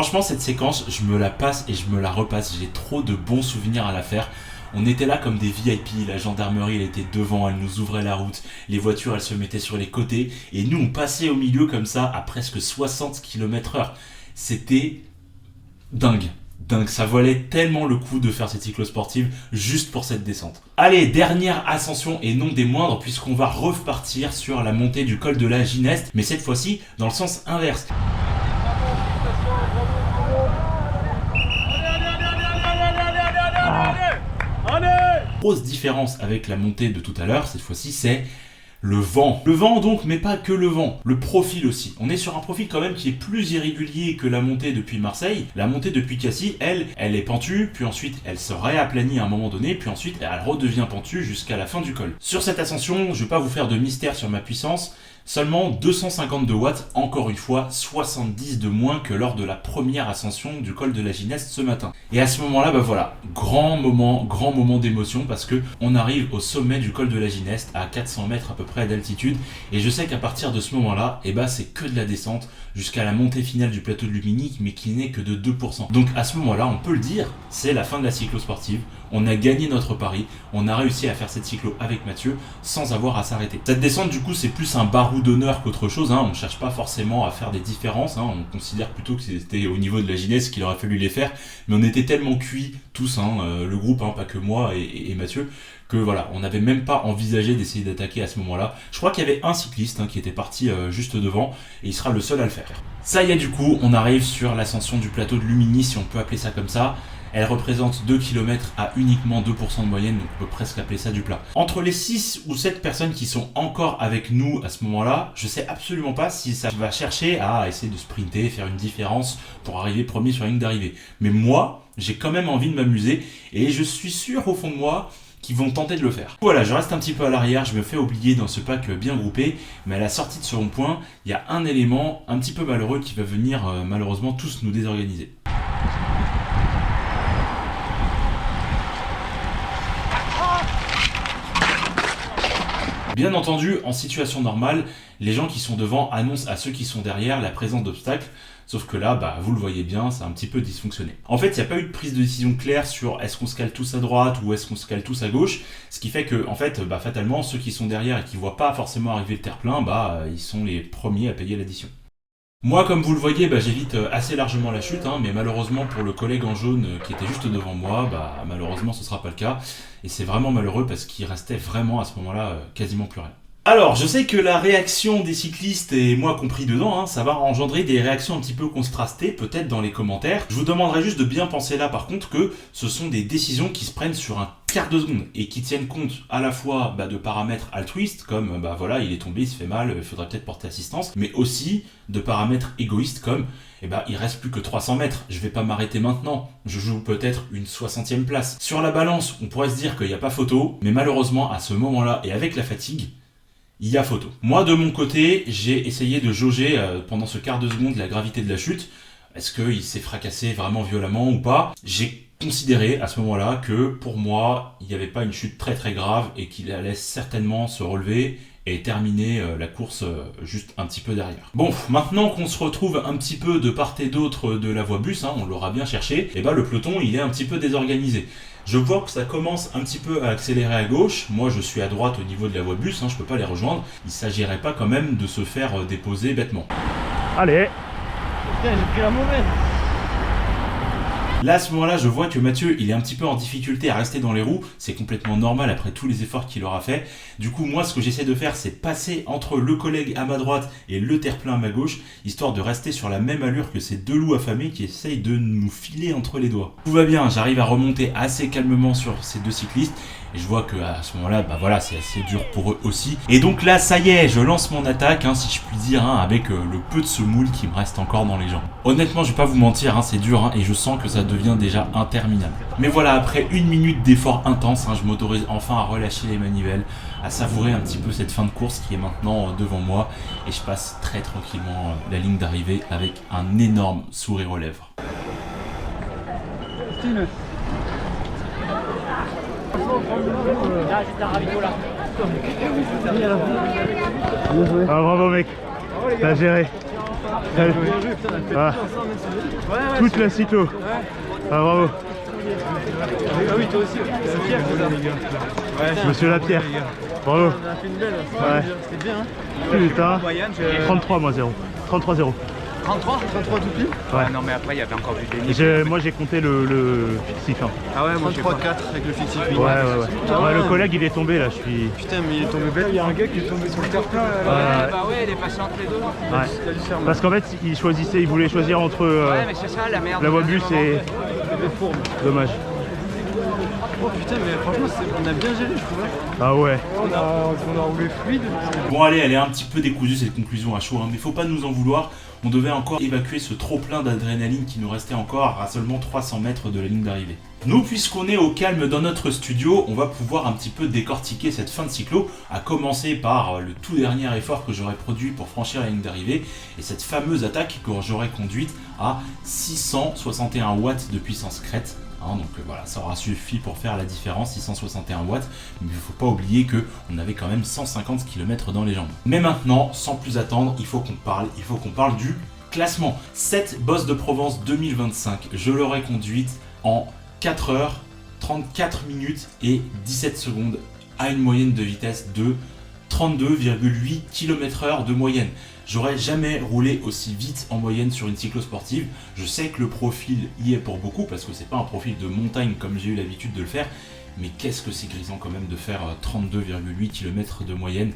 Franchement, cette séquence, je me la passe et je me la repasse. J'ai trop de bons souvenirs à la faire. On était là comme des VIP, la gendarmerie elle était devant, elle nous ouvrait la route, les voitures elles se mettaient sur les côtés et nous on passait au milieu comme ça à presque 60 km/h. C'était dingue. Dingue, ça valait tellement le coup de faire cette cyclosportive juste pour cette descente. Allez, dernière ascension et non des moindres puisqu'on va repartir sur la montée du col de la Gineste, mais cette fois-ci dans le sens inverse. Grosse différence avec la montée de tout à l'heure, cette fois-ci c'est le vent. Le vent donc, mais pas que le vent, le profil aussi. On est sur un profil quand même qui est plus irrégulier que la montée depuis Marseille. La montée depuis Cassis, elle est pentue, puis ensuite elle se réaplanit à un moment donné, puis ensuite elle redevient pentue jusqu'à la fin du col. Sur cette ascension, je vais pas vous faire de mystère sur ma puissance, seulement 252 watts, encore une fois 70 de moins que lors de la première ascension du col de la Gineste ce matin. Et à ce moment-là, bah voilà, grand moment d'émotion parce que on arrive au sommet du col de la Gineste à 400 mètres à peu près d'altitude et je sais qu'à partir de ce moment-là, c'est que de la descente jusqu'à la montée finale du plateau de Luminique mais qui n'est que de 2%. Donc à ce moment-là, on peut le dire, c'est la fin de la cyclosportive. On a gagné notre pari, on a réussi à faire cette cyclo avec Mathieu sans avoir à s'arrêter. Cette descente du coup c'est plus un barou d'honneur qu'autre chose, on ne cherche pas forcément à faire des différences, on considère plutôt que c'était au niveau de la Gineste qu'il aurait fallu les faire, mais on était tellement cuits tous, le groupe, pas que moi et Mathieu, que voilà, on n'avait même pas envisagé d'essayer d'attaquer à ce moment-là. Je crois qu'il y avait un cycliste qui était parti juste devant et il sera le seul à le faire. Ça y est, du coup, on arrive sur l'ascension du plateau de Lumini, si on peut appeler ça comme ça. Elle représente 2 km à uniquement 2% de moyenne, donc on peut presque appeler ça du plat. Entre les 6 ou 7 personnes qui sont encore avec nous à ce moment-là, je sais absolument pas si ça va chercher à essayer de sprinter, faire une différence pour arriver premier sur la ligne d'arrivée. Mais moi, j'ai quand même envie de m'amuser et je suis sûr au fond de moi qu'ils vont tenter de le faire. Voilà, je reste un petit peu à l'arrière, je me fais oublier dans ce pack bien groupé, mais à la sortie de ce rond-point, il y a un élément un petit peu malheureux qui va venir malheureusement tous nous désorganiser. Bien entendu, en situation normale, les gens qui sont devant annoncent à ceux qui sont derrière la présence d'obstacles, sauf que là, vous le voyez bien, ça a un petit peu dysfonctionné. En fait, il n'y a pas eu de prise de décision claire sur est-ce qu'on se cale tous à droite ou est-ce qu'on se cale tous à gauche, ce qui fait que, en fait, fatalement, ceux qui sont derrière et qui ne voient pas forcément arriver le terre-plein, ils sont les premiers à payer l'addition. Moi, comme vous le voyez, j'évite assez largement la chute, mais malheureusement pour le collègue en jaune qui était juste devant moi, malheureusement ce sera pas le cas. Et c'est vraiment malheureux parce qu'il restait vraiment à ce moment-là quasiment plus rien. Alors, je sais que la réaction des cyclistes, et moi compris dedans, ça va engendrer des réactions un petit peu contrastées, peut-être dans les commentaires. Je vous demanderai juste de bien penser là par contre que ce sont des décisions qui se prennent sur un quart de seconde et qui tiennent compte à la fois de paramètres altruistes comme il est tombé, il se fait mal, il faudrait peut-être porter assistance, mais aussi de paramètres égoïstes comme il reste plus que 300 mètres, je vais pas m'arrêter maintenant, je joue peut-être une 60e place. Sur la balance, on pourrait se dire qu'il n'y a pas photo, mais malheureusement à ce moment-là et avec la fatigue, il y a photo. Moi de mon côté, j'ai essayé de jauger pendant ce quart de seconde la gravité de la chute. Est-ce qu'il s'est fracassé vraiment violemment ou pas? J'ai considéré à ce moment-là que pour moi, il n'y avait pas une chute très très grave et qu'il allait certainement se relever et terminer la course juste un petit peu derrière. Bon, maintenant qu'on se retrouve un petit peu de part et d'autre de la voie bus, on l'aura bien cherché, et le peloton il est un petit peu désorganisé. Je vois que ça commence un petit peu à accélérer à gauche, moi je suis à droite au niveau de la voie bus, je peux pas les rejoindre, il s'agirait pas quand même de se faire déposer bêtement. Allez! Putain, j'ai pris la mauvaise. Là à ce moment-là, je vois que Mathieu il est un petit peu en difficulté à rester dans les roues, c'est complètement normal après tous les efforts qu'il aura fait. Du coup moi ce que j'essaie de faire c'est passer entre le collègue à ma droite et le terre-plein à ma gauche, histoire de rester sur la même allure que ces deux loups affamés qui essayent de nous filer entre les doigts. Tout va bien, j'arrive à remonter assez calmement sur ces deux cyclistes et je vois que à ce moment-là, c'est assez dur pour eux aussi. Et donc là, ça y est, je lance mon attaque, si je puis dire, avec le peu de semoule qui me reste encore dans les jambes. Honnêtement, je vais pas vous mentir, c'est dur, et je sens que ça devient déjà interminable. Mais voilà, après 1 minute d'effort intense, je m'autorise enfin à relâcher les manivelles, à savourer un petit peu cette fin de course qui est maintenant devant moi, et je passe très tranquillement la ligne d'arrivée avec un énorme sourire aux lèvres. Là, j'étais un ravito là. Ah, bravo mec, t'as géré. Ah. Toute la cyclo. Ah bravo. Ah oui, toi aussi. Pierre, Monsieur Lapierre. Bravo. on a fait une belle. Ouais. C'était bien. Putain. 33 moi 0. 33-0. 33 tout pile. Ouais. Non mais après il y avait encore du déni. Moi j'ai compté le fictif. Hein. Ah ouais, moi j'ai 33-4 avec le fictif. Ouais, le collègue il est tombé là, je suis. Putain, mais il est tombé bête. Il y a un gars qui est tombé sur le terre-plein là. Ouais, bah ouais, il est passé entre les deux. Ouais. Parce qu'en fait il voulait choisir entre Ouais, mais c'est ça la merde. la voie bus et. Dommage. Oh putain, mais franchement, on a bien géré, je trouve. Ah ouais. On a roulé fluide. Bon allez, elle est un petit peu décousue cette conclusion à chaud, hein, mais faut pas nous en vouloir. On devait encore évacuer ce trop plein d'adrénaline qui nous restait encore à seulement 300 mètres de la ligne d'arrivée. Nous, puisqu'on est au calme dans notre studio, on va pouvoir un petit peu décortiquer cette fin de cyclo, à commencer par le tout dernier effort que j'aurais produit pour franchir la ligne d'arrivée, et cette fameuse attaque que j'aurais conduite à 661 watts de puissance crête. Donc voilà, ça aura suffi pour faire la différence, 661 watts, mais il ne faut pas oublier qu'on avait quand même 150 km dans les jambes. Mais maintenant, sans plus attendre, il faut qu'on parle du classement. Cette Boss de Provence 2025, je l'aurais conduite en 4 heures, 34 minutes et 17 secondes à une moyenne de vitesse de 32,8 km/h de moyenne. J'aurais jamais roulé aussi vite en moyenne sur une cyclosportive. Je sais que le profil y est pour beaucoup parce que c'est pas un profil de montagne comme j'ai eu l'habitude de le faire, mais qu'est-ce que c'est grisant quand même de faire 32,8 km de moyenne.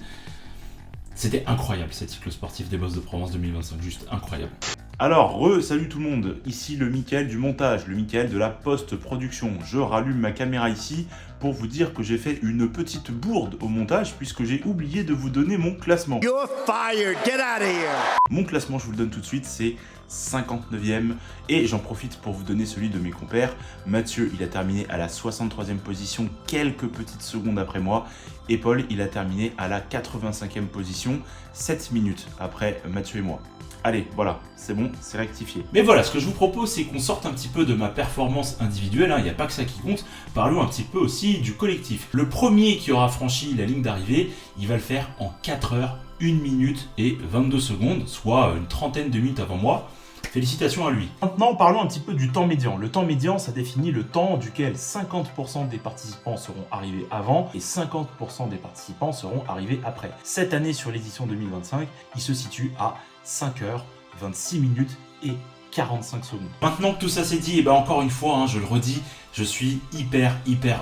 C'était incroyable cette cyclosportive des Bosses de Provence 2025, juste incroyable. Alors, salut tout le monde, ici le Mickaël du montage, le Mickaël de la post-production. Je rallume ma caméra ici pour vous dire que j'ai fait une petite bourde au montage puisque j'ai oublié de vous donner mon classement. You're fired, get out of here. Mon classement, je vous le donne tout de suite, c'est 59e et j'en profite pour vous donner celui de mes compères. Mathieu, il a terminé à la 63e position, quelques petites secondes après moi, et Paul, il a terminé à la 85e position, 7 minutes après Mathieu et moi. Allez, voilà, c'est bon, c'est rectifié. Mais voilà, ce que je vous propose, c'est qu'on sorte un petit peu de ma performance individuelle, il n'y a pas que ça qui compte, parlons un petit peu aussi du collectif. Le premier qui aura franchi la ligne d'arrivée, il va le faire en 4 heures, 1 minute et 22 secondes, soit une trentaine de minutes avant moi. Félicitations à lui. Maintenant, parlons un petit peu du temps médian. Le temps médian, ça définit le temps duquel 50% des participants seront arrivés avant et 50% des participants seront arrivés après. Cette année, sur l'édition 2025, il se situe à 5 heures, 26 minutes et 45 secondes. Maintenant que tout ça c'est dit, et encore une fois, je le redis, je suis hyper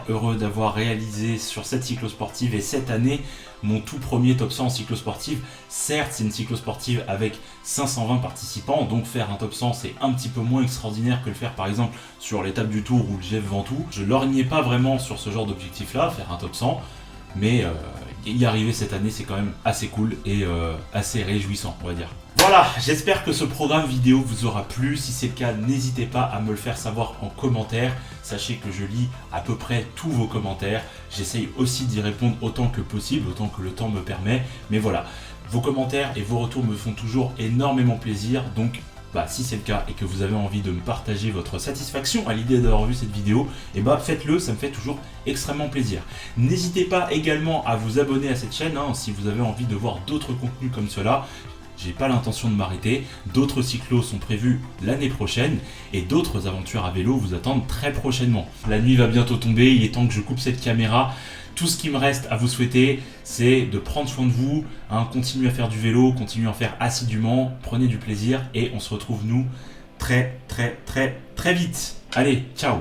heureux d'avoir réalisé sur cette cyclosportive et cette année mon tout premier top 100 en cyclosportive. Certes, c'est une cyclosportive avec 520 participants, donc faire un top 100 c'est un petit peu moins extraordinaire que le faire par exemple sur l'étape du Tour ou le GF Ventoux. Je lorgnais pas vraiment sur ce genre d'objectif là, faire un top 100, mais y arriver cette année c'est quand même assez cool et assez réjouissant, on va dire. Voilà, j'espère que ce programme vidéo vous aura plu. Si c'est le cas, n'hésitez pas à me le faire savoir en commentaire. Sachez que je lis à peu près tous vos commentaires. J'essaye aussi d'y répondre autant que possible, autant que le temps me permet. Mais voilà, vos commentaires et vos retours me font toujours énormément plaisir. Donc, si c'est le cas et que vous avez envie de me partager votre satisfaction à l'idée d'avoir vu cette vidéo, faites-le, ça me fait toujours extrêmement plaisir. N'hésitez pas également à vous abonner à cette chaîne si vous avez envie de voir d'autres contenus comme cela. J'ai pas l'intention de m'arrêter, d'autres cyclos sont prévus l'année prochaine et d'autres aventures à vélo vous attendent très prochainement. La nuit va bientôt tomber, il est temps que je coupe cette caméra. Tout ce qui me reste à vous souhaiter, c'est de prendre soin de vous, continuez à faire du vélo, continuez à en faire assidûment, prenez du plaisir et on se retrouve nous très vite. Allez, ciao.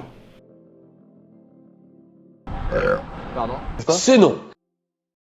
Pardon ? C'est non.